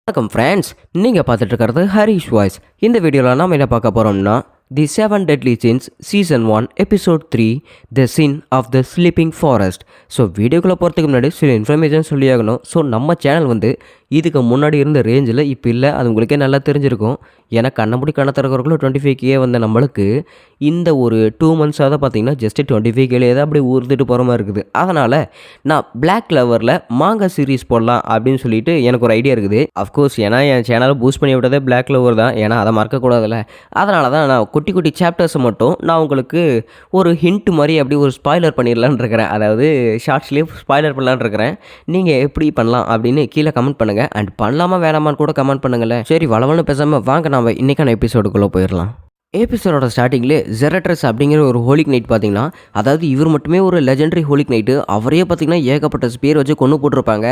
வணக்கம் ஃப்ரெண்ட்ஸ், நீங்கள் பார்த்துட்டு இருக்கிறது ஹரிஷ் வாய்ஸ். இந்த வீடியோவில் நாம் என்ன பார்க்க போகிறோம்னா the 7 Deadly Sins season 1 episode 3 the sin of the sleeping forest. So வீடியோக்குள்ளே போகிறதுக்கு முன்னாடி சில இன்ஃபர்மேஷன் சொல்லியாகணும். ஸோ நம்ம சேனல் இதுக்கு முன்னாடி இருந்த ரேஞ்சில் இப்போ இல்லை, அது உங்களுக்கே நல்லா தெரிஞ்சிருக்கும். ஏன்னா கண்ணமுடி கண்ண திறக்கிறவங்களும் 25K வந்த நம்மளுக்கு இந்த ஒரு 2 monthஸாக தான் பார்த்தீங்கன்னா ஜஸ்ட்டு 25Kலே தான் அப்படி ஊர்ந்துட்டு போகிற மாதிரி இருக்குது. அதனால் நான் பிளாக் லவரில் மாங்கா சீரீஸ் போடலாம் அப்படின்னு சொல்லிட்டு எனக்கு ஒரு ஐடியா இருக்குது. அஃப்கோர்ஸ் ஏன்னா என் சேனலை பூஸ்ட் பண்ணி விட்டதே பிளாக் லவர் தான், ஏன்னா அதை மறக்கக்கூடாதுல்ல. அதனால தான் நான் குட்டி குட்டி சாப்டர்ஸை மட்டும் நான் உங்களுக்கு ஒரு ஹிண்ட் மாதிரி அப்படி ஒரு ஸ்பாய்லர் பண்ணிடலான்னு இருக்கிறேன். அதாவது ஷார்ட்ஸ்லேயே ஸ்பாய்லர் பண்ணலான்னு இருக்கிறேன். நீங்கள் எப்படி பண்ணலாம் அப்படின்னு கீழே கமெண்ட் பண்ணுங்கள். அண்ட் பண்ணலாமா வேணாமான்னு கூட கமெண்ட் பண்ணுங்களேன். சரி, வளவன்னு பேசாமல் வாங்க நம்ம இன்றைக்கான எபிசோடுக்குள்ளே போயிடலாம். எபிசோடோட ஸ்டார்டிங்லேயே ஜெரட்ரஸ் அப்படிங்கிற ஒரு ஹோலிக் நைட் பார்த்தீங்கன்னா, அதாவது இவர் மட்டுமே ஒரு லெஜெண்டரி ஹோலிக் நைட்டு. அவரே பார்த்தீங்கன்னா ஏகப்பட்ட ஸ்பேர் வச்சு கொண்டு போட்டிருப்பாங்க.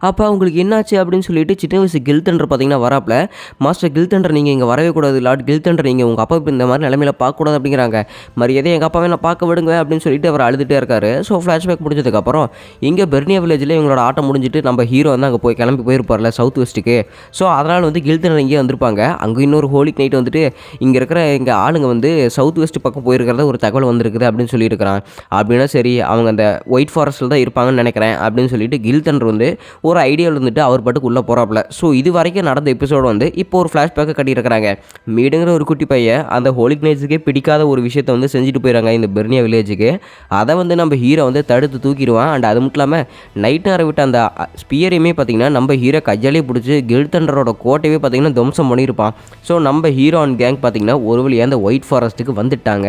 அப்போ அவங்களுக்கு என்னாச்சு அப்படின்னு சொல்லிட்டு சின்ன வயசு கில்தண்டர் பார்த்தீங்கன்னா வராப்பில், மாஸ்டர் கில்தண்டர் நீங்கள் இங்கே வரவே கூடாது, லார்ட் கில்தண்டர் நீங்கள் உங்கள் அப்பா இந்த மாதிரி நிலைமையில பார்க்கக்கூடாது அப்படிங்கிறாங்க. மரியாதை எங்கள் அப்பாவே நான் பார்க்க விடுங்க அப்படின்னு சொல்லிட்டு அவர் அழுதுகிட்டே இருக்காரு. ஸோ ஃப்ளாஷ்பேக் முடிஞ்சதுக்கப்புறம் இங்கே பெர்னியா வில்லேஜில் இவங்களோட ஆட்டம் முடிஞ்சிட்டு நம்ம ஹீரோ அங்கே போய் கிளம்பி போயிருப்பார்ல சவுத் வெஸ்ட்டுக்கு. ஸோ அதனால் கில்தண்டர் இங்கே வந்திருப்பாங்க. அங்கே இன்னொரு ஹோலிக் நைட் இங்கே இருக்கிற ஆளுங்க சவுத் வெஸ்ட் பக்கம் போயிருக்கிறத ஒரு தகவல் வந்திருக்குது அப்படின்னு சொல்லியிருக்கிறான். அப்படின்னா சரி, அவங்க அந்த ஒயிட் ஃபாரஸ்ட்டில் தான் இருப்பாங்கன்னு நினைக்கிறேன் அப்படின்னு சொல்லிட்டு கில்தண்டர் ஒரு ஐடியாவில் அவர் பாட்டுக்கு உள்ளே போகிறாப்புல. ஸோ இது வரைக்கும் நடந்த எபிசோடு இப்போ ஒரு ஃப்ளாஷ்பேக்கை கட்டியிருக்கிறாங்க. மீடுங்கிற ஒரு குட்டி பையன் அந்த ஹோலிக் நைட்ஸுக்கே பிடிக்காத ஒரு விஷயத்தை செஞ்சுட்டு போயிடறாங்க இந்த பெர்னியா வில்லேஜுக்கு. அதை நம்ம ஹீரோ தடுத்து தூக்கிடுவான். அண்ட் அது மட்டும் இல்லாமல் நைட் நேரம் விட்ட அந்த ஸ்பியரையுமே பார்த்தீங்கன்னா நம்ம ஹீரோ கையாலே பிடிச்சி கில்தண்டரோட கோட்டையே பார்த்தீங்கன்னா துவம்சம் பண்ணியிருப்பான். ஸோ நம்ம ஹீரோ அண்ட் கேங் பார்த்தீங்கன்னா ஒரு வழியாக அந்த ஒயிட் ஃபாரஸ்ட்டுக்கு வந்துட்டாங்க.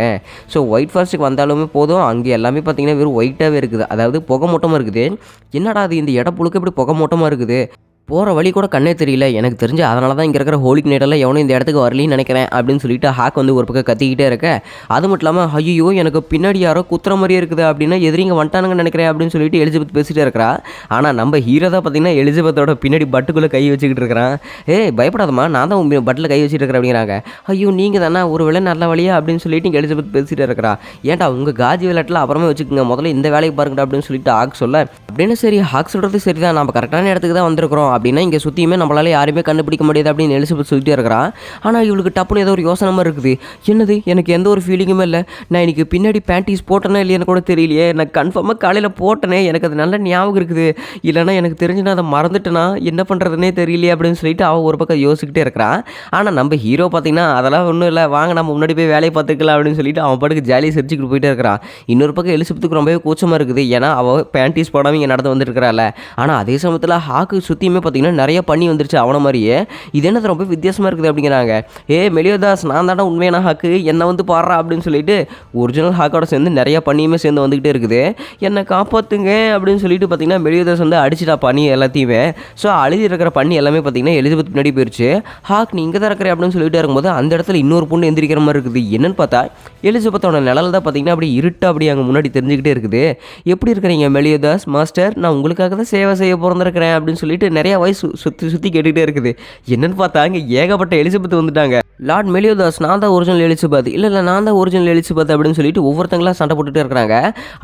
ஸோ ஒயிட் ஃபாரஸ்ட்டுக்கு வந்தாலுமே போதும், அங்கே எல்லாமே பார்த்தீங்கன்னா வெறும் ஒயிட்டாகவே இருக்குது. அதாவது புகை மூட்டமாக இருக்குது. என்னடா அது இந்த இடம் புழுக்க இப்படி புகை மூட்டமாக இருக்குது, போகிற வழி கூட கண்ணே தெரியல எனக்கு தெரிஞ்சு. அதனால தான் இங்கே இருக்கிற ஹோலிக் நைட்டெல்லாம் எவனும் இந்த இடத்துக்கு வரலின்னு நினைக்கிறேன் அப்படின்னு சொல்லிட்டு ஹாக் ஒரு பக்கம் கத்திக்கிட்டே இருக்க. அது மட்டும் இல்லாமல் ஐயோ எனக்கு பின்னாடி யாரோ குத்துற மாதிரியே இருக்குது அப்படின்னா எதிரிங்க வந்துட்டானுங்கன்னு நினைக்கிறேன் அப்படின்னு சொல்லிட்டு எலிசபெத் பேசிகிட்டே இருக்கிறா. ஆனால் நம்ம ஹீரோ தான் பார்த்தீங்கன்னா எலிசபெத்தோட பின்னாடி பட்டுக்குள்ளே கை வச்சுக்கிட்டு இருக்கிறான். பயப்படாதம்மா, நான் தான் பட்டில் கை வச்சுட்டு இருக்கிறேன் அப்படிங்கிறாங்க. ஐயோ நீங்கள் தானே ஒரு வேலை நல்ல வழியா அப்படின்னு சொல்லிட்டு இங்கே எலிசபெத் பேசிகிட்டே இருக்கிறா. ஏன்டா உங்கள் காஜி விளையாட்டில் அப்புறமே வச்சுக்கோங்க, முதல்ல இந்த வேலையை பாருங்கடா அப்படின்னு சொல்லிட்டு ஹாக் சொல்ல. அப்படின்னு சரி, ஹாக் சொல்கிறது சரி தான், நம்ம கரெக்டான இடத்துக்கு தான் வந்திருக்கிறோம் அப்படின்னா இங்கே சுற்றியுமே நம்மளால யாருமே கண்டுபிடிக்க முடியாது அப்படின்னு எலிசபெத் சொல்லிட்டே இருக்கிறான். ஆனால் இவளுக்கு டப்புன்னு ஏதோ ஒரு யோசனை மாதிரி இருக்குது. என்னது, எனக்கு எந்த ஒரு ஃபீலிங்குமே இல்லை, நான் இன்னைக்கு பின்னாடி பேண்டீஸ் போட்டேன்னா இல்லையான்னு கூட தெரியலையே, எனக்கு கன்ஃபார்மாக காலையில் போட்டேனே, எனக்கு அது நல்ல ஞாபகம் இருக்குது, இல்லைனா எனக்கு தெரிஞ்சு நான் அதை மறந்துட்டேனா என்ன பண்ணுறதுனே தெரியலையே அப்படின்னு சொல்லிட்டு அவள் ஒரு பக்கம் யோசிக்கிட்டே இருக்கிறான். ஆனால் நம்ம ஹீரோ பார்த்தீங்கன்னா அதெல்லாம் ஒன்றும் இல்லை, வாங்க நம்ம முன்னாடி போய் வேலையை பார்த்துக்கலாம் அப்படின்னு சொல்லிட்டு அவன் பாட்டுக்கு ஜாலியாக சிரிச்சுக்கிட்டு போயிட்டே இருக்கிறான். இன்னொரு பக்கம் எலிசபெத்துக்கு ரொம்பவே கூச்சமாக இருக்குது, ஏன்னா அவள் பேண்டீஸ் போடாமல் இங்கே நடந்து வந்துருக்கிறாள். ஆனால் அதே சமயத்தில் ஹாக்கு சுற்றியுமே பார்த்தீங்கன்னா நிறைய பண்ணி வந்துருச்சு அவனை மாதிரியே. இது என்னது ரொம்ப வித்தியாசமாக இருக்குது அப்படிங்கிறாங்க. மெலியோதாஸ், நான் தானே உண்மையான ஹாக்கு, என்னை பாடுறா அப்படின்னு சொல்லிட்டு ஒரிஜினல் ஹாக்கோட சேர்ந்து நிறைய பண்ணியுமே சேர்ந்து வந்துக்கிட்டே இருக்குது. என்னை காப்பாற்றுங்க அப்படின்னு சொல்லிட்டு பார்த்தீங்கன்னா மெலியோதாஸ் அடிச்சுட்டா பண்ணி எல்லாத்தையுமே. ஸோ அழுதி இருக்கிற பண்ணி எல்லாமே பார்த்தீங்கன்னா எலிசபெத் பின்னாடி போயிடுச்சு. ஹாக் நீ இங்கே தான் இருக்கிற அப்படின்னு சொல்லிட்டு இருக்கும்போது அந்த இடத்துல இன்னொரு பொண்ணு எந்திரிக்கிற மாதிரி இருக்குது. என்னன்னு பார்த்தா எலிசபெத்தோட நிழல் தான் பார்த்தீங்கன்னா அப்படி இருட்டு அப்படி அங்கே முன்னாடி தெரிஞ்சுக்கிட்டே இருக்குது. எப்படி இருக்கிறீங்க மெலியோதாஸ் மாஸ்டர், நான் உங்களுக்காக தான் சேவை செய்ய பிறந்திருக்கிறேன் அப்படின்னு சொல்லிட்டு நிறைய வயசு சுற்றி கேட்டுகிட்டே இருக்குது. என்னன்னு பார்த்தா இங்கே ஏகப்பட்ட எலிசபெத் வந்துட்டாங்க. லார்ட் மெலியோதாஸ், நான் தான் ஒரிஜினல் எலிசபெத், இல்லை நான் தான் ஒரிஜினல் எலிசபெத் அப்படின்னு சொல்லிட்டு ஒவ்வொருத்தங்களா சண்டை போட்டுகிட்டே இருக்கிறாங்க.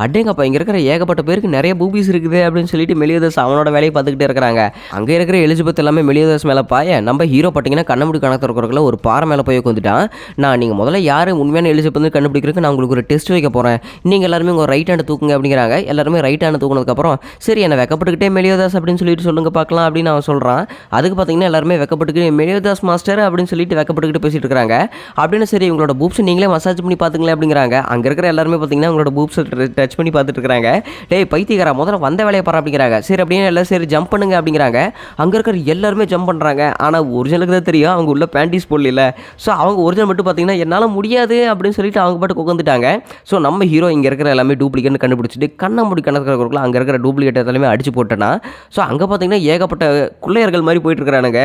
அடேங்கப்பா, இங்கே இருக்கிற ஏகப்பட்ட பேருக்கு நிறைய பூபிஸ் இருக்குது அப்படின்னு சொல்லிட்டு மெலியோதாஸ் அவனோட வேலையை பார்த்துக்கிட்டே இருக்கிறாங்க. அங்கே இருக்கிற எலிசபெத் எல்லாமே மெலியோதாஸ் மேலே பாய நம்ம ஹீரோ பார்த்தீங்கன்னா கண்ணமுடி கணக்கு இருக்கிற ஒரு பாறை மேலே போய் வந்துட்டான். நான் நீங்கள் முதல்ல யார் உண்மையான எலிசபெத் கண்டுபிடிக்கிறதுக்கு நான் உங்களுக்கு ஒரு டெஸ்ட் வைக்க போகிறேன், நீங்கள் எல்லாருமே உங்கள் ரைட் ஹேண்ட் தூக்குங்க அப்படிங்கிறாங்க. எல்லாருமே ரைட் ஹேண்ட் தூக்குனதுக்கப்புறம் சரி என்னை வெக்கப்பட்டுக்கிட்டே மெலியோதாஸ் அப்படின்னு சொல்லிட்டு சொல்லுங்க பார்க்கலாம் அப்படின்னு அவன் சொல்கிறான். அதுக்கு பார்த்தீங்கன்னா எல்லாருமே வெக்கப்பட்டுக்கிட்டு மெலியோதாஸ் மாஸ்டர் அப்படின்னு சொல்லிட்டு வெக்கப்பட்டுக்கிட்டு பேசிட்டு இருக்காங்க. அப்படின்னு சரி உங்களோட பூப்ஸை நீங்களே மசாஜ் பண்ணி பார்த்துங்களேன் அப்படிங்கிறாங்க. அங்கே இருக்கிற எல்லாருமே பார்த்தீங்கன்னா உங்களோட பூப்ஸை டச் பண்ணி பார்த்துட்டு இருக்காங்க. டேய் பைத்தியக்காரா, முதல்ல வந்த வேலையை பாரு அப்படிங்கிறாங்க. சரி அப்படின்னு எல்லாம் சரி ஜம்ப் பண்ணுங்க அப்படிங்கிறாங்க. அங்கே இருக்கிற எல்லாருமே ஜம்ப் பண்ணுறாங்க. ஆனால் ஒரிஜினலுக்கு தான் தெரியும் அவங்க உள்ள பேண்டீஸ் போடல. ஸோ அவங்க ஒரிஜினல் மட்டும் பார்த்தீங்கன்னா என்னால் முடியாது அப்படின்னு சொல்லிட்டு அவங்க பாட்டு உட்காந்துட்டாங்க. ஸோ நம்ம ஹீரோ இங்கே இருக்கிற எல்லாமே டூப்ளிகேட்னு கண்டுபிடிச்சிட்டு கண்ணாமூடி கணக்கு அங்கே இருக்கிற டூப்ளிகேட் எல்லாமே அடிச்சு போட்டேன்னா ஸோ அங்கே பார்த்தீங்கன்னா ஏகப்பட்ட குள்ளையர்கள் மாதிரி போயிட்டு இருக்கிறானுங்க.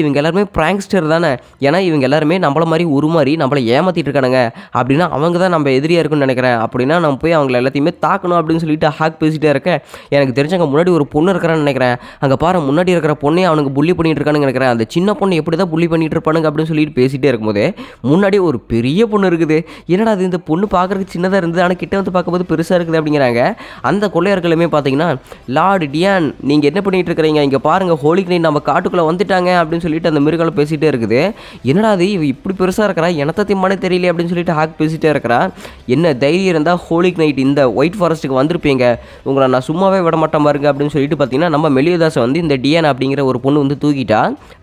இவங்க எல்லாருமே பிராங்க்ஸ்டர் தானே, ஏன்னா இவங்க எல்லாருமே நம்மள மாதிரி உருமாறி நம்மளை ஏமாற்றிட்டு இருக்கானுங்க அப்படின்னா அவங்க தான் நம்ம எதிரியாக இருக்குன்னு நினைக்கிறேன். அப்படின்னா நம்ம போய் அவங்கள எல்லாத்தையுமே தாக்கணும் அப்படின்னு சொல்லிட்டு ஹாக் பேசிகிட்டே இருக்கேன். எனக்கு தெரிஞ்சவங்க முன்னாடி ஒரு பொண்ணு இருக்கிறான்னு நினைக்கிறேன். அங்கே பாரு முன்னாடி இருக்கிற பொண்ணே அவனுக்கு புள்ளி பண்ணிட்டு இருக்கானுங்க நினைக்கிறேன். அந்த சின்ன பொண்ணு எப்படி தான் புள்ளி பண்ணிட்டு இருப்பானுங்க அப்படின்னு சொல்லிட்டு பேசிகிட்டே இருக்கும்போது முன்னாடி ஒரு பெரிய பொண்ணு இருக்குது. என்னடா அது இந்த பொண்ணு பார்க்குறதுக்கு சின்னதாக இருந்தது, ஆனால் கிட்ட பார்க்கும்போது பெருசாக இருக்குது அப்படிங்கிறாங்க. அந்த கொள்ளையர்களுமே பார்த்தீங்கன்னா பார்த்தீங்கன்னா லார்டு டியான் நீங்கள் என்ன பண்ணிகிட்டு இருக்கிறீங்க, இங்கே பாருங்கள் ஹோலி நைட் நம்ம காட்டுக்குள்ளே வந்துட்டாங்க அப்படின்னு சொல்லிட்டு அந்த மிருகம் பேசிகிட்டே இருக்குது. என்னடா அது இவ இப்படி பெருசாக இருக்கிறா, எனத்த திம்மானே தெரியல அப்படின்னு சொல்லிட்டு ஹாக் பேசிகிட்டே இருக்கிறா. என்ன தைரியம் இருந்தால் ஹோலி நைட் இந்த ஒயிட் ஃபாரஸ்ட்டுக்கு வந்திருப்பீங்க, உங்களை நான் சும்மாவே விட மாட்டேன் பாருங்க அப்படின்னு சொல்லிட்டு பார்த்தீங்கன்னா நம்ம மெலியோதாஸை வந்து இந்த டியான் அப்படிங்கிற ஒரு பொண்ணு வந்து தூக்கிட்டா.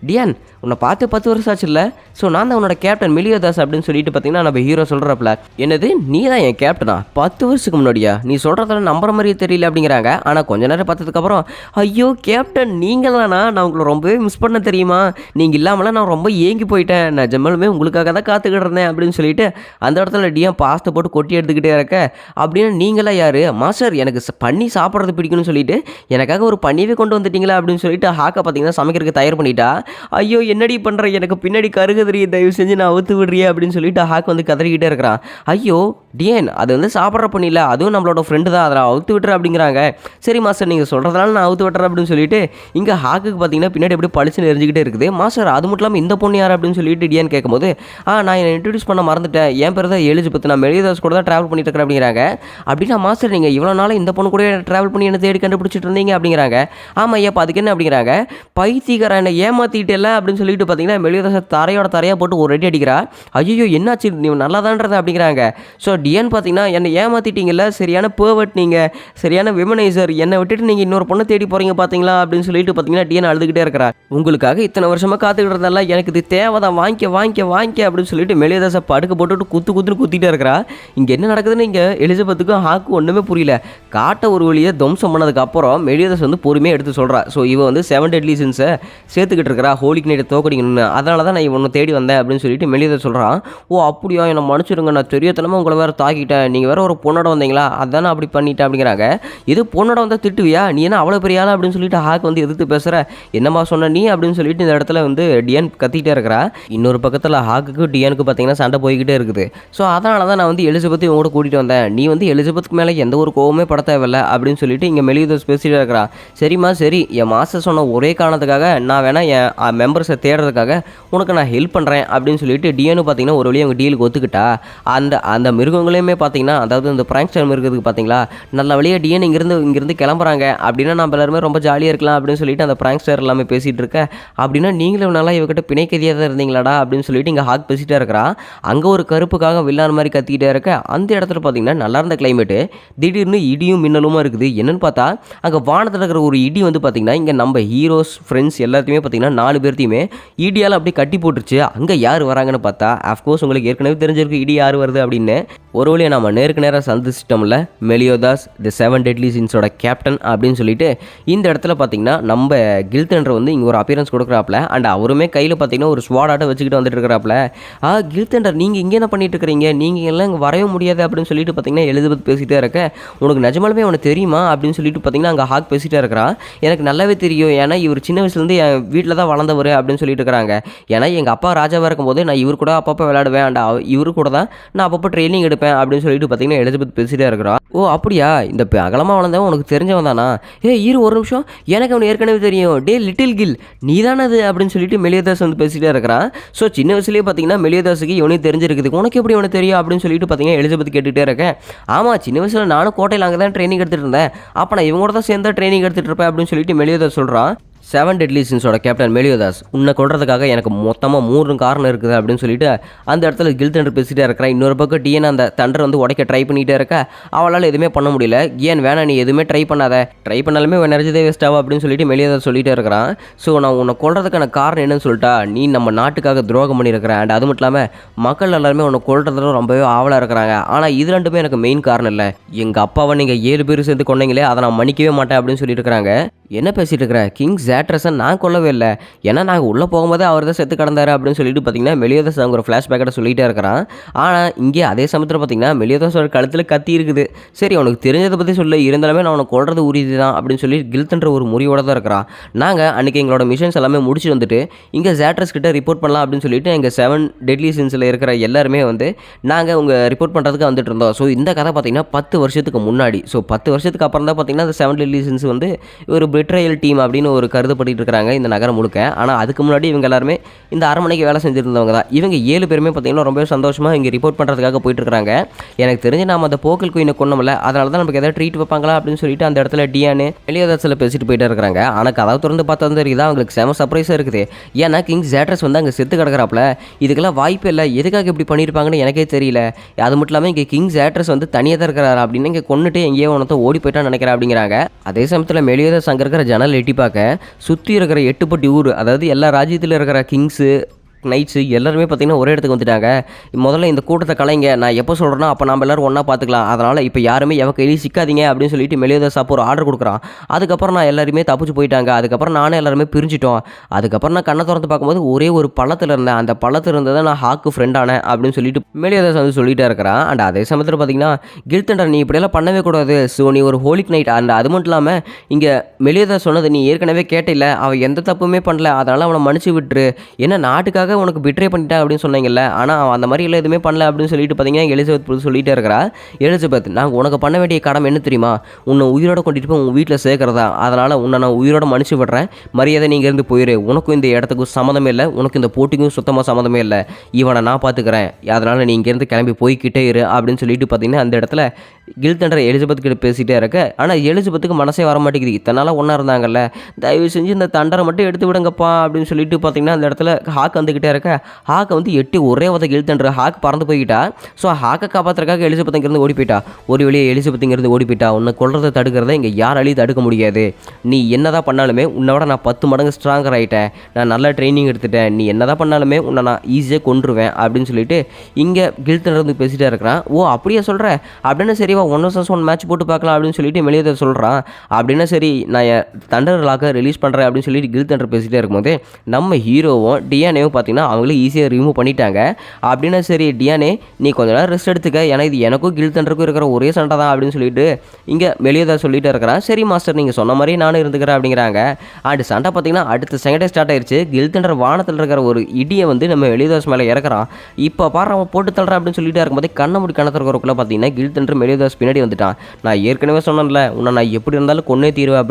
டியான் உன்னை பார்த்து 10 வருஷம் ஆச்சு இல்லை, ஸோ நான் தான் உன்னோட கேப்டன் மெலியோதாஸ் அப்படின்னு சொல்லிட்டு பார்த்தீங்கன்னா நம்ம ஹீரோ சொல்கிறப்பல, என்னது நீ தான் என் கேப்டனா 10 வருஷத்துக்கு முன்னாடியா, நீ சொல்கிறதெல்லாம் நம்புற மாதிரியே தெரியல அப்படிங்கிறாங்க. ஆனால் கொஞ்ச நேரம் பார்த்ததுக்கப்புறம் ஐயோ கேப்டன் நீங்களானா, நான் உங்களை ரொம்பவே மிஸ் பண்ண தெரியுமா, நீங்கள் இல்லாமலாம் நான் ரொம்ப ஏங்கி போயிட்டேன், நான் ஜம்மலுமே உங்களுக்காக தான் காத்துக்கிட்டு இருந்தேன் அப்படின்னு சொல்லிட்டு அந்த இடத்துல டியான் பாஸ்தை போட்டு கொட்டி எடுத்துக்கிட்டே இருக்க. அப்படின்னு நீங்களாம் யார் மாஸ்டர், எனக்கு பண்ணி சாப்பிட்றது பிடிக்கும்னு சொல்லிட்டு எனக்காக ஒரு பன்னியவே கொண்டு வந்துட்டீங்களா அப்படின்னு சொல்லிட்டு ஹாக்கை பார்த்தீங்கன்னா சமைக்கிறதுக்கு தயார் பண்ணிட்டா. ஐயோ என்னடி பண்ணுற, எனக்கு பின்னாடி கருகுதிரியை தயவு செஞ்சு நான் அவுத்து விடுறியே அப்படின்னு சொல்லிட்டு ஹாக் வந்து கதறிக்கிட்டே இருக்கிறான். ஐயோ டியன் அது வந்து சாப்பிட்ற பண்ணியில, அதுவும் நம்மளோட ஃப்ரெண்டு தான், அதை அவுத்து விட்டுற அப்படிங்கிறாங்க. சரி மாஸ்டர் நீங்கள் சொல்கிறதுனால நான் அவுத்து விட்டுறேன் அப்படின்னு சொல்லிட்டு இங்கே ஹாக்குக்கு பார்த்தீங்கன்னா பின்னாடி எப்படி பளிச்சுன்னு எரிஞ்சிக்கிட்டே இருக்குது. மாஸ்டர் அது மட்டும் இல்லாமல் இந்த பொண்ணு யார் அப்படின்னு சொல்லிட்டு டியன் கேட்கும்போது நான் என்னை இன்ட்ரடியூஸ் பண்ண மறந்துட்டேன், என் பேர் தான் எலிஜபெத், நான் மெலியோதாஸ் கூட தான் ட்ராவல் பண்ணிட்டு இருக்கிறேன் அப்படிங்கிறாங்க. அப்படின்னா மாஸ்டர் நீங்கள் இவ்வளோ நாள் இந்த பொண்ணு கூட ட்ராவல் பண்ணி என்ன தேடி கண்டுபிடிச்சிட்டு இருந்தீங்க அப்படிங்கிறாங்க. ஆமாம் ஐயா அதுக்கு என்ன அப்படிங்கிறாங்க. பைத்தியக்காரன் என்னை ஏமாற்றிட்டல அப்படின்னு சொல்லிட்டு பார்த்தீங்கன்னா மெலியோதாஸை தரையாக போட்டு ஒரு ரெடி அடிக்கிறா. ஐயோ என்னாச்சு நீ நல்லா தான்றது அப்படிங்கிறாங்க. ஸோ டியன் பார்த்தீங்கன்னா என்னை ஏமாற்றிட்டீங்கல்ல, சரியான பேர்வர்ட், நீங்கள் சரியான விமனைசர், என்னை விட்டுட்டு நீங்கள் இன்னொரு பொண்ணை தேடி போகிறீங்க பார்த்தீங்களா அப்படின்னு சொல்லிட்டு பார்த்தீங்கன்னா டியன் அழுதுகிட்டே இருக்கிறா. உங்களுக்காக இத்தனை வருஷமாக காத்துக்கிட்டு இருந்தால, எனக்கு இது தேவைதான், வாங்கிக்க அப்படின்னு சொல்லிட்டு மெலியோதாஸை படுக்க போட்டுட்டு குத்துன்னு குத்திட்டே இருக்கிறா. இங்கே என்ன நடக்குதுன்னு இங்கே எலிசபெத்துக்கும் ஹாக்கும் ஒன்றுமே புரியல. காட்ட ஒரு வழியை துவம்சம் பண்ணதுக்கப்புறம் மெலியோதாஸ் வந்து பொறுமையாக எடுத்து சொல்கிறா. ஸோ இவ வந்து 7 டெட்லி சின்ஸை சேர்த்துக்கிட்டு இருக்கிறா ஹோலிக்கு நைட்டை தோக்கடிக்கணும்னு, அதனால தான் நான் இவனை தேடி வந்தேன் அப்படின்னு சொல்லிட்டு மெலியோதாஸ் சொல்கிறான். ஓ அப்படியா, என்னை மன்னிச்சிருங்க, நான் தெரியத்தனமாக உங்களை வேறு தாக்கிட்டேன், நீங்கள் வேறு ஒரு பொண்ணோட வந்தீங்களா, அதானே அப்படி பண்ணிட்டேன் அப்படிங்கிறாங்க. இது பொண்ணோட வந்தால் திட்டுவியா, நீ என்ன அவ்வளோ பெரிய ஆளா அப்படின்னு சொல்லிட்டு ஹாக் வந்து எதிர்த்து பேசுகிற, என்னம்மா சொன்ன நீ அப்படின்னு சொல்லிட்டு இந்த இடத்துல வந்து டியன் கத்திக்கிட்டே இருக்கிறா. இன்னொரு பக்கத்தில் ஹாக்குக்கு டியனுக்கு பார்த்தீங்கன்னா சண்டை போய்கிட்டே இருக்குது. ஸோ அதனால தான் நான் வந்து எலிசபெத்தை இவங்க கூட கூட்டிகிட்டு வந்தேன், நீ வந்து எலிசபெத்துக்கு மேலே எந்த ஒரு கோவமே பட தேவையில்லை அப்படின்னு சொல்லிட்டு இங்கே மெலியோதாஸ் பேசிகிட்டே இருக்கிறா. சரிம்மா சரி, என் மாஸ்டர் சொன்ன ஒரே காரணத்துக்காக நான் வேணா என் மெம்பர்ஸை தேடுறதுக்காக உனக்கு நான் ஹெல்ப் பண்ணுறேன் அப்படின்னு சொல்லிட்டு டியனு பார்த்தீங்கன்னா ஒரு வழியாக அவங்க டீலுக்கு ஒத்துக்கிட்டா. அந்த மிருகங்களையுமே பார்த்தீங்கன்னா, அதாவது இந்த பிராங்க்ஸ்டர் மிருகத்துக்கு பார்த்தீங்களா நல்ல வழியாக டியன் இங்கேருந்து கிளம்புறாங்க அப்படின்னா நம்ம எல்லாருமே ரொம்ப ஜாலியாக இருக்கலாம் அப்படின்னு சொல்லிட்டு அந்த பிராங்க்ஸ்டர் எல்லாமே பேசிகிட்டு இருக்க. அப்படின்னா நீங்களும் நல்லா இவகிட்ட பிணைக்கதியாக தான் இருந்தீங்களாடா அப்படின்னு சொல்லிட்டு இங்கே ஹாக் பேசிகிட்டே இருக்கிறா. அங்கே ஒரு கருப்புக்காக வில்லான் மாதிரி கத்திக்கிட்டே இருக்க. அந்த இடத்துல பார்த்தீங்கன்னா நல்லா இருந்த கிளைமேட்டு திடீர்னு இடியும் மின்னலுமா இருக்குது. என்னன்னு பார்த்தா அங்கே வானத்தில் இருக்கிற ஒரு இடி வந்து பார்த்தீங்கன்னா இங்கே நம்ம ஹீரோஸ் ஃப்ரெண்ட்ஸ் எல்லாத்தையுமே பார்த்தீங்கன்னா 4 பேர்த்தையுமே இடியால் அப்படியே கட்டி போட்டுருச்சு. அங்கே யார் வராங்கன்னு பார்த்தா அஃப்கோர்ஸ் உங்களுக்கு ஏற்கனவே தெரிஞ்சிருக்கு இடி யார் வருது அப்படின்னு. ஒரு வழியாக நம்ம நேருக்கு சந்திச்சிட்டோம்ல மெலியோதாஸ் தி 7 டெட்லி சின்ஸோட கேப்டன் அப்படின்னு சொல்லிட்டு இந்த இடத்துல பார்த்தீங்கன்னா நம்ம கில்தண்டர் வந்து இங்கே ஒரு அப்பியரன்ஸ் கொடுக்குறாப்புல. அண்ட் அவருமே கையில் பார்த்தீங்கன்னா ஒரு ஸ்வாடாட்ட வச்சுக்கிட்டு வந்துட்டு இருக்கிறாப்புல. கில்தண்டர் நீங்கள் இங்கே என்ன பண்ணிட்டு இருக்கிறீங்க, நீங்கள் எல்லாம் இங்கே வரவே முடியாது அப்படின்னு சொல்லிட்டு பார்த்தீங்கன்னா எலிசபெத் பேசிகிட்டே இருக்க. உனக்கு நிஜமாலுமே அவனுக்கு தெரியுமா அப்படின்னு சொல்லிட்டு பார்த்தீங்கன்னா அங்கே ஹாக் பேசிகிட்டே இருக்கிறான். எனக்கு நல்லாவே தெரியும், ஏன்னா இவர் சின்ன வயசுலேருந்து என் வீட்டில் தான் வளர்ந்தவர் அப்படின்னு சொல்லிட்டு இருக்கிறாங்க. ஏன்னா எங்கள் அப்பா ராஜாவாக இருக்கும்போது நான் இவர் கூட அப்பப்போ விளையாடுவேன், அண்ட் இவரு கூட தான் நான் அப்பப்போ ட்ரைனிங் எடுப்பேன் அப்படின்னு சொல்லிட்டு பார்த்தீங்கன்னா எலிசபெத் பேசிகிட்டே இருக்கிறான். ஓ அப்படியா, இந்த அகலமாக வளர்ந்தவன் உனக்கு தெரிஞ்சவன் தானா, இரு ஒரு நிமிஷம், எனக்கு அவனு ஏற்கனவே தெரியும், டே லிட்டில் கில் நீ தானே அது அப்படின்னு சொல்லிட்டு மெலியோதாஸ் வந்து பேசிகிட்டே இருக்கிறான். ஸோ சின்ன வயசுலேயே பார்த்தீங்கன்னா மெலியோதாஸுக்கு இவனையும் தெரிஞ்சிருக்குது, உனக்கு எப்படி இவனுக்கு தெரியும் அப்படின்னு சொல்லிட்டு பார்த்தீங்கன்னா எலிசபெத் கேட்டுகிட்டே இருக்கேன். ஆமாம் சின்ன வயசில் நானும் கோட்டையில் அங்கே தான் ட்ரைனிங் எடுத்துகிட்டு இருந்தேன், அப்போ நான் இவங்க கூட தான் சேர்ந்து ட்ரைனிங் எடுத்துகிட்டு இருப்பேன் அப்படின்னு சொல்லிட்டு மெலியோதாஸ் சொல்கிறான். 7 டெட்லி சின்ஸோட கேப்டன் மெலியோதாஸ் உன்னை கொள்றதுக்காக எனக்கு மொத்தமாக 3 காரணம் இருக்குது அப்படின்னு சொல்லிட்டு அந்த இடத்துல கில்தண்டர் பேசிகிட்டே இருக்கிறான். இன்னொரு பக்கம் டிஎன் அந்த தண்டர் வந்து உடைக்க ட்ரை பண்ணிகிட்டே இருக்க. அவளால் எதுவுமே பண்ண முடியல. ஏன் வேணாம் நீ எதுவுமே ட்ரை பண்ணாத, ட்ரை பண்ணாலுமே எனர்ஜிதே வேஸ்ட் ஆகும் அப்படின்னு சொல்லிட்டு மெலியோதாஸ் சொல்லிகிட்டே இருக்கிறான். ஸோ நான் உன்னை கொள்றதுக்கான காரணம் என்னன்னு சொல்லிட்டா, நீ நம்ம நாட்டுக்காக துரோகம் பண்ணியிருக்கிறேன், அண்ட் அது மட்டும் இல்லாமல் மக்கள் எல்லாருமே உன்னை கொள்றதுல ரொம்பவே ஆவலாக இருக்கிறாங்க. ஆனால் இது ரெண்டுமே எனக்கு மெயின் காரணம் இல்லை, எங்கள் அப்பாவை நீங்கள் 7 பேர் சேர்ந்து கொண்டீங்களே அதை நான் மன்னிக்கவே மாட்டேன் அப்படின்னு சொல்லிட்டு இருக்கிறாங்க. என்ன பேசிகிட்டு இருக்கிற, கிங் ஜாட்ரஸன் நான் கொல்லவே இல்லை, ஏன்னா நாங்கள் உள்ளே போகும்போதே அவர் தான் செத்து கிடந்தாரு அப்படின்னு சொல்லிட்டு பார்த்தீங்கன்னா மெலியோதாஸ் அவங்க ஒரு ஃப்ளாஷ்பேக்கை சொல்லிகிட்டே இருக்கிறான். ஆனால் இங்கே அதே சமயத்தில் பார்த்தீங்கன்னா மெலியோதாஸோட கழுத்தில் கத்தி இருக்குது. சரி உனக்கு தெரிஞ்சதை பற்றி சொல்ல, இருந்தாலுமே நான் உனக்கு கொள்றது உறுதி தான் அப்படின்னு சொல்லி கில்தண்டர் ஒரு முறியோட தான் இருக்கிறான். நாங்கள் அன்றைக்கி எங்களோட மிஷன்ஸ் எல்லாமே முடிச்சுட்டு வந்துட்டு இங்கே ஜாட்ரஸ் கிட்ட ரிப்போர்ட் பண்ணலாம் அப்படின்னு சொல்லிட்டு எங்கள் 7 டெட்லி சின்ஸில் இருக்கிற எல்லாருமே வந்து நாங்கள் உங்கள் ரிப்போர்ட் பண்ணுறதுக்கு வந்துட்டு இருந்தோம். ஸோ இந்த கதை பார்த்தீங்கன்னா 10 வருஷத்துக்கு முன்னாடி. ஸோ 10 வருஷத்துக்கு அப்புறம் தான் பார்த்தீங்கன்னா அந்த 7 டெட்லி சின்ஸ் வந்து ஒரு பெட்ரையல் டீம் அப்படின்னு ஒரு கருதப்பட்டு இருக்கிறாங்க இந்த நகரம் முழுக்க. ஆனால் அதுக்கு முன்னாடி இவங்க எல்லாருமே இந்த அரண்மனைக்கு வேலை செஞ்சுருந்தவங்க தான். இவங்க 7 பேருமே பார்த்தீங்கன்னா ரொம்பவே சந்தோஷமாக இங்கே ரிப்போர்ட் பண்ணுறதுக்காக போயிட்டு இருக்காங்க. எனக்கு தெரிஞ்சு நாம அந்த போக்கல் குயினை கொன்னோம்ல, அதனால தான் நமக்கு ஏதாவது ட்ரீட் வைப்பாங்களா அப்படின்னு சொல்லிட்டு அந்த இடத்துல டியானு மெலியோதாஸில் பேசிட்டு போயிட்டு இருக்கிறாங்க. ஆனால் கதவை திறந்து பார்த்தா வந்து இருக்குது அவங்களுக்கு செம சர்ப்ரைஸாக இருக்குது. ஏன்னா கிங் ஜேட்ரஸ் வந்து அங்கே செத்து கிடக்கிறாப்புல. இதுக்கெல்லாம் வாய்ப்பே இல்லை, எதுக்காக இப்படி பண்ணியிருப்பாங்கன்னு எனக்கே தெரியல. அது மட்டும் இல்லாமல் இங்கே கிங் ஜேட்ரஸ் வந்து தனியாக தான் இருக்கிறாரு அப்படின்னு இங்கே கொண்டுட்டு எங்கேயோ ஒன்றத்தை ஓடி போயிட்டான்னு நினைக்கிறேன் அப்படிங்கிறாங்க. அதே சமயத்தில் மெலியோதாஸ் அங்கே இருக்கிற ஜன்னல் எட்டி பார்க்க சுற்றி இருக்கிற 8 பட்டி ஊர், அதாவது எல்லா ராஜ்யத்தில் இருக்கிற கிங்ஸு நைட்ஸு எல்லாருமே பார்த்திங்கன்னா ஒரே இடத்துக்கு வந்துட்டாங்க. முதல்ல இந்த கூட்டத்தை கலைங்க, நான் எப்போ சொல்கிறேன்னா அப்போ நம்ம எல்லோரும் ஒன்றா பார்த்துக்கலாம், அதனால் இப்போ யாருமே எவ கையிலையும் சிக்காதீங்க அப்படின்னு சொல்லிட்டு மெலியோதாஸ் அப்போ ஒரு ஆர்டர் கொடுக்குறான். அதுக்கப்புறம் நான் எல்லாருமே தப்பிச்சு போயிட்டாங்க. அதுக்கப்புறம் நானே எல்லாருமே பிரிஞ்சிட்டோம். அதுக்கப்புறம் நான் கண்ணை திறந்து பார்க்கும்போது ஒரே ஒரு பள்ளத்தில் இருந்தேன், அந்த பள்ளத்தில் இருந்ததை நான் ஹாக்கு ஃப்ரெண்டானேன் அப்படின்னு சொல்லிட்டு மெலியோதாஸ் வந்து சொல்லிகிட்டே இருக்கிறான். அண்ட் அதே சமயத்தில் பார்த்திங்கன்னா கில்தண்டர் நீ இப்படியெல்லாம் பண்ணவே கூடாது, ஸோ நீ ஒரு ஹோலிக் நைட். அண்ட் அது மட்டும் இல்லாமல் இங்கே மெலியோதாஸ் சொன்னது நீ ஏற்கனவே கேட்டில்ல, அவன் எந்த தப்புமே பண்ணல, அதனால் அவனை மன்னிச்சு விட்டுரு, ஏன்னா நாட்டுக்காக உனக்கு பிட்ரே பண்ணிட்டா அப்படின்னு சொன்னீங்கல்ல, ஆனால் அவன் அந்த மாதிரி இல்லை எதுவுமே பண்ணல அப்படின்னு சொல்லிட்டு பார்த்தீங்கன்னா எலிசபெத் சொல்லிட்டே இருக்கிறா. எலிசபெத், நாங்கள் உனக்கு பண்ண வேண்டிய கடமை என்ன தெரியுமா, உன்னை உயிரோட கொண்டுட்டு போய் உன் வீட்டில் சேர்க்குறதா, அதனால் உன்னை நான் உயிரோட மன்னிச்சு விடுறேன், மரியாதை நீங்கள் இருந்து போயிரு, உனக்கும் இந்த இடத்துக்கும் சம்மந்தமே இல்லை, உனக்கு இந்த போட்டிக்கும் சுத்தமாக சம்மந்தமே இல்லை, இவனை நான் பார்த்துக்கிறேன், அதனால் நீ இங்கேருந்து கிளம்பி போய்கிட்டே இரு அப்படின்னு சொல்லிட்டு பார்த்தீங்கன்னா அந்த இடத்துல கில்தண்டர் எலிசபெத் கிட்ட பேசிகிட்டே இருக்க. ஆனால் எலிசபெத்துக்கு மனசே வர மாட்டேங்குது, இத்தனை நாளாக ஒன்றா இருந்தாங்கல்ல, தயவு செஞ்சு இந்த தண்டரை மட்டும் எடுத்து விடுங்கப்பா அப்படின்னு சொல்லிட்டு பார்த்தீங்கன்னா அந்த இடத்துல ஹாக் வந்துக்கிட்டே இருக்க. ஹாக்கை வந்து எட்டி ஒரே உத கில்தண்டர் ஹாக் பறந்து போய்கிட்டா. ஸோ ஹாக்கை காப்பாற்றுறதுக்காக எலிசபெத் இங்கேருந்து ஓடி போயிட்டா. ஒரு வழியே எலிசபெத் இங்கேருந்து ஓடி போயிட்டா. உன்னை கொள்றதை தடுக்கிறத இங்கே யாராலையும் தடுக்க முடியாது, நீ என்னதான் பண்ணாலுமே உன்னோட நான் 10 மடங்கு ஸ்ட்ராங்கர் ஆகிட்டேன், நான் நல்லா ட்ரைனிங் எடுத்துட்டேன், நீ என்னதான் பண்ணாலுமே உன்னை நான் ஈஸியாக கொன்றுவேன் அப்படின்னு சொல்லிட்டு இங்கே கில்தண்டர் வந்து பேசிகிட்டே இருக்கிறான். ஓ அப்படியே சொல்கிற அப்படின்னு, சரிவா 1 மேட்ச் போட்டு பார்க்கலாம் அப்படின்னு சொல்லிட்டு மெலியோதாஸ் சொல்கிறான். அப்படின்னா சரி நான் தண்டர் லாக்கை ரிலீஸ் பண்ணுறேன் அப்படின்னு சொல்லிட்டு கில்தண்டர் பேசிகிட்டே இருக்கும்போது நம்ம ஹீரோவும் டியானேவும் பார்த்தீங்கன்னா அவங்களே ஈஸியாக ரிமூவ் பண்ணிட்டாங்க. அப்படின்னா சரி டியானே நீ கொஞ்ச நேரம் ரெஸ்ட் எடுத்துக்க, ஏன்னா இது எனக்கும் கில்தண்டருக்கும் இருக்கிற ஒரே சண்டை தான் அப்படின்னு சொல்லிட்டு இங்கே மெலியோதாஸ் சொல்லிட்டு இருக்கிறான். சரி மாஸ்டர் நீங்கள் சொன்ன மாதிரி நானும் இருந்துக்கிறேன் அப்படிங்கிறாங்க. அண்ட் சண்டை பார்த்தீங்கன்னா அடுத்த செகண்டே ஸ்டார்ட் ஆயிடுச்சு. கில்தண்டர் வானத்தில் இருக்கிற ஒரு இடியை வந்து நம்ம மெலியோதாஸ் மேலே இறக்குறான். இப்போ பாரு அவன் போட்டு தள்ளுறான் அப்படின்னு சொல்லிட்டு இருக்கும்போது கண்ணை முடி கணத்திறக்கிறக்குள்ள பார்த்தீங்கன்னா கில்தண்டர் மெலியோதாஸ் பின்னாடி வந்துட்டான். நான் ஏற்கனவே சொன்னேன்ல உன்னை நான் எப்படி இருந்தாலும் கொன்னே தீருவேன்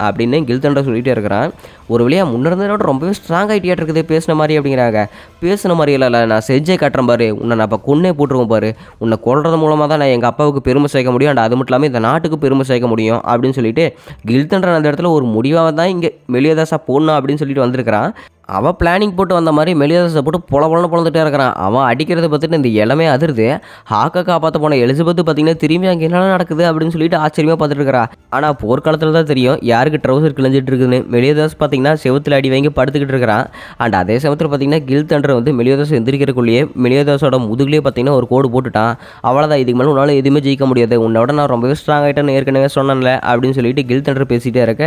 அப்படின்னு கில்தண்டர் சொல்லிகிட்டே இருக்கிறான். ஒரு வழியாக முன்னிருந்தோட ரொம்பவே ஸ்ட்ராங் ஆகிட்டே இருக்குது பேசின மாதிரி அப்படிங்கிறாங்க. பேசின மாதிரி இல்லை, நான் செஞ்சே காட்டுறேன் பாரு, உன்னை நான் இப்போ கொன்னே போட்டுருவோம் பாரு, உன்னை கொல்றது மூலமாக தான் நான் எங்கள் அப்பாவுக்கு பெருமை சேர்க்க முடியும், அண்ட் அது மட்டும் இல்லாமல் இந்த நாட்டுக்கு பெருமை சேர்க்க முடியும் அப்படின்னு சொல்லிட்டு கில்தண்டர் அந்த இடத்துல ஒரு முடிவாக தான் இங்கே மெலியோதாஸாக போடணும் அப்படின்னு சொல்லிட்டு வந்திருக்கிறான். அவன் பிளானிங் போட்டு வந்த மாதிரி மெலியோதாஸை போட்டு பொழந்துட்டே இருக்கிறான். அவன் அடிக்கிறத பார்த்துட்டு இந்த இளமே அதிருது. ஹாக்கை காப்பாற்ற போன எலிசபெத் பார்த்தீங்கன்னா திரும்பி அங்கே என்ன நடக்குது அப்படின்னு சொல்லிட்டு ஆச்சரியமாக பார்த்துட்டு இருக்கிறா. ஆனால் போர்க்காலத்தில் தான் தெரியும் யாருக்கு ட்ரௌசர் கிழிஞ்சிட்டு இருக்குதுன்னு. மெலியோதாஸ் பார்த்தீங்கன்னா செவத்தில் அடி வாங்கி படுத்துக்கிட்டு இருக்கிறான். அண்ட் அதே சமயத்தில் பார்த்தீங்கன்னா கில்தண்டர் வந்து மெலியோதாஸ் எந்திரிக்கிறக்குள்ளேயே மெலியோதாஸோட முதுகுலேயே பார்த்தீங்கன்னா ஒரு கோடு போட்டுட்டான். அவ்வளோதான், இதுக்கு மேலே உன்னால் எதுவுமே ஜெயிக்க முடியாது, உன்னோட நான் ரொம்பவே ஸ்ட்ராங் ஆகிட்டேன்னு ஏற்கனவே சொன்னேன்ல அப்படின்னு சொல்லிட்டு கில்தண்டர் பேசிகிட்டே இருக்க.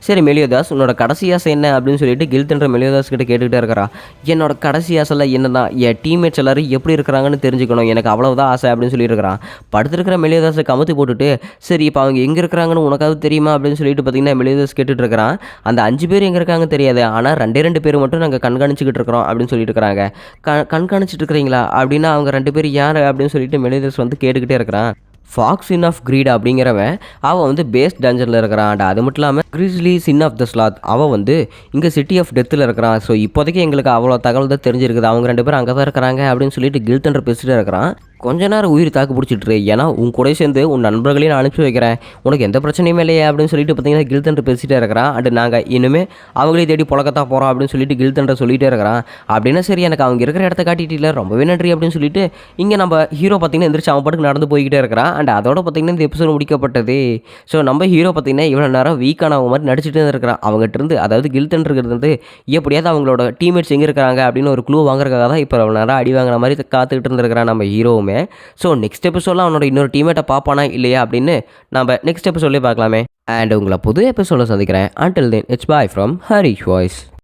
சரி மெலியோதாஸ் உன்னோட கடைசி ஆசை என்ன அப்படின்னு சொல்லிட்டு கில்தண்டர் மெலியோதாஸ் கிட்ட கேட்டுக்கிட்டே இருக்கிறா. என்னோட கடைசி ஆசைலாம் என்னதான், என் டீம்மேட்ஸ் எல்லாரும் எப்படி இருக்கிறாங்கன்னு தெரிஞ்சுக்கணும், எனக்கு அவ்வளவுதான் ஆசை அப்படின்னு சொல்லியிருக்கிறான். படுத்துருக்கிற மெலியோதாஸை கமுத்தி போட்டுட்டு சரி இப்போ அவங்க எங்கே இருக்கிறாங்கன்னு உனக்காவது தெரியுமா அப்படின்னு சொல்லிட்டு பார்த்தீங்கன்னா மெலியோதாஸ் கேட்டுட்டு இருக்கிறான். அந்த 5 பேர் எங்கே இருக்காங்க தெரியாது, ஆனால் 2 பேர் மட்டும் நாங்கள் கண்காணிச்சுக்கிட்டு இருக்கிறோம் அப்படின்னு சொல்லிட்டு இருக்கிறாங்க. கண்காணிச்சிட்டு இருக்கிறீங்களா அப்படின்னா அவங்க 2 பேர் யார் அப்படின்னு சொல்லிட்டு மெலியோதாஸ் வந்து கேட்டுக்கிட்டே இருக்கிறான். ஃபாக்ஸ் சின் ஆஃப் கிரீட் அப்படிங்கிறவன் அவன் வந்து பேஸ் டஞ்சனில் இருக்கிறான். அது மட்டும் இல்லாமல் grizzly sin of the sloth அவன் வந்து இங்கே சிட்டி ஆஃப் டெத்தில் இருக்கிறான். ஸோ இப்போதைக்கு எங்களுக்கு அவ்வளோ தகவல் தான் தெரிஞ்சிருக்குது, அவங்க 2 பேரும் அங்கே தான் இருக்கிறாங்க அப்படின்னு சொல்லிட்டு கில்தண்டர் பேசிகிட்டே இருக்கிறான். கொஞ்ச நேரம் உயிர் தாக்கு பிடிச்சிட்டு, ஏன்னா உன் கூட சேர்ந்து உன் நண்பர்களையும் நான் அனுப்பிச்சி வைக்கிறேன், உனக்கு எந்த பிரச்சனையுமே இல்லையே அப்படின்னு சொல்லிட்டு பார்த்தீங்கன்னா கில்தண்டர் பேசிகிட்டே இருக்கிறான். அண்ட் நாங்கள் இனிமேல் அவங்களையும் தேடி புழக்கத்தான் போகிறோம் அப்படின்னு சொல்லிட்டு கில்தண்டர் சொல்லிகிட்டே இருக்கிறான். அப்படின்னா சரி எனக்கு அவங்க இருக்கிற இடத்த காட்டிட்டு ரொம்பவே நன்றி அப்படின்னு சொல்லிட்டு இங்கே நம்ம ஹீரோ பார்த்தீங்கன்னா எந்திரிச்சு அவன் பாட்டுக்கு நடந்து போய்கிட்டே இருக்கிறான். அண்ட் அதோட பார்த்தீங்கன்னா இந்த எபிசோட் முடிக்கப்பட்டது. ஸோ நம்ம ஹீரோ பார்த்தீங்கன்னா இவ்வளோ நேரம் வீக்கான மாதிரி நடிச்சுட்டு இருக்கிறான். அவங்ககிட்ட இருந்து அதாவது கில்தண்டருக்கு இருந்து எப்படியாவது அவங்களோட டீம்மேட்ஸ் எங்கே இருக்கிறாங்க அப்படின்னு ஒரு க்ளூ வாங்குறதுக்காக தான் இப்போ அவ்வளோ நேரம் அடி வாங்குற மாதிரி காத்துக்கிட்டு இருந்திருக்கிறான் நம்ம ஹீரோவும். ஸோ நெக்ஸ்ட் எபிசோடில் அவனோட இன்னொரு டீமேட்டை பார்ப்பானா இல்லையா அப்படின்னு நம்ம நெக்ஸ்ட் எபிசோட்லேயே பார்க்கலாமே. அண்ட் உங்களை புது எபிசோட சந்திக்கிறேன். Until then, it's bye from Harish Voice.